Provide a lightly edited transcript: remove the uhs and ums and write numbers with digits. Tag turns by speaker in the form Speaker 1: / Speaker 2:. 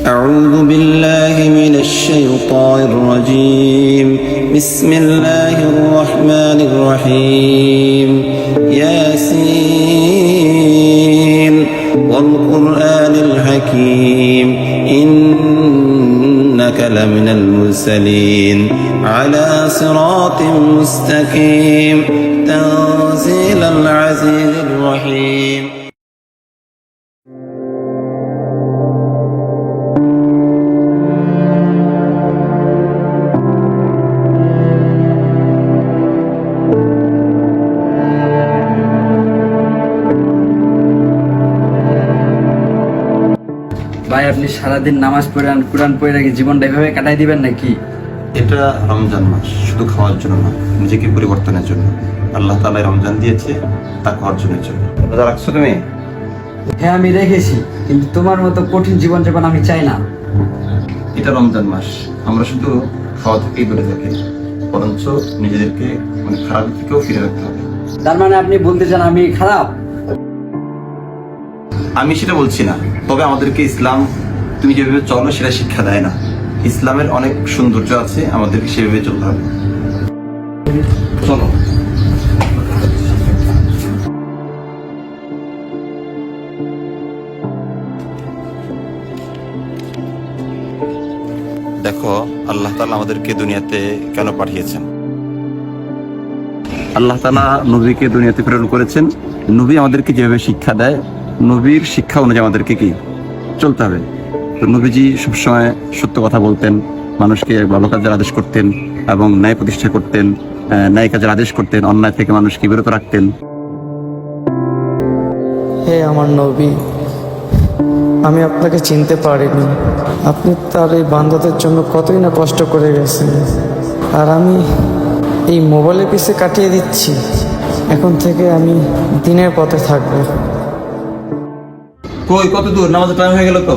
Speaker 1: أعوذ بالله من الشيطان الرجيم بسم الله الرحمن الرحيم ياسين والقرآن الحكيم إنك لمن المرسلين على صراط مستقيم تنزيل العزيز الرحيم
Speaker 2: ভাই, আপনি সারাদিন নামাজ পড়ে কোরআন পড়ে রেখে জীবনটা এভাবে কাটাই দিবেন নাকি?
Speaker 3: এটা রমজান মাস শুধু খাওয়ার জন্য না, নিজেকে পরিবর্তনের জন্য। আল্লাহ তাআলা রমজান দিয়েছে তাকওয়া অর্জনের জন্য। রোজা রাখছো তুমি?
Speaker 2: হ্যাঁ, আমি রেখেছি, কিন্তু তোমার মতো কঠিন জীবনযাপন আমি চাই না।
Speaker 3: এটা রমজান মাস, আমরা শুধু খাওয়া থেকেই দূরে থাকি, বরঞ্চ নিজেদেরকে খারাপ থেকেও ফিরে রাখতে হবে।
Speaker 2: তার মানে আপনি বলতে চান আমি খারাপ?
Speaker 3: আমি সেটা বলছি না, তবে আমাদেরকে ইসলাম তুমি যেভাবে চলো সেটা শিক্ষা দেয় না। ইসলামের অনেক সৌন্দর্য আছে, আমাদেরকে সেভাবে চলতে হবে। চলো। দেখো, আল্লাহ তাআলা আমাদেরকে দুনিয়াতে কেন পাঠিয়েছেন। আল্লাহ তাআলা নবীকে দুনিয়াতে প্রেরণ করেছেন। নবী আমাদেরকে যেভাবে শিক্ষা দেয়, নবীর শিক্ষা অনুযায়ী আমাদেরকে কি চলতে হবে। তো নবীজি সবসময় সত্য কথা বলতেন, মানুষকে ভালো কাজের আদেশ করতেন এবং ন্যায় প্রতিষ্ঠা করতেন, ন্যায় কাজের আদেশ করতেন, অন্যায় থেকে মানুষকে বিরত রাখতেন।
Speaker 4: হে আমার নবী, আমি আপনাকে চিনতে পারিনি। আপনি তার এই বান্দাদের জন্য কতই না কষ্ট করে গেছেন, আর আমি এই মোবাইলের পিছে কাটিয়ে দিচ্ছি। এখন থেকে আমি দিনের পথে থাকবো।
Speaker 3: কই, কত দূর? নামাজের টাইম হয়ে গেল তো।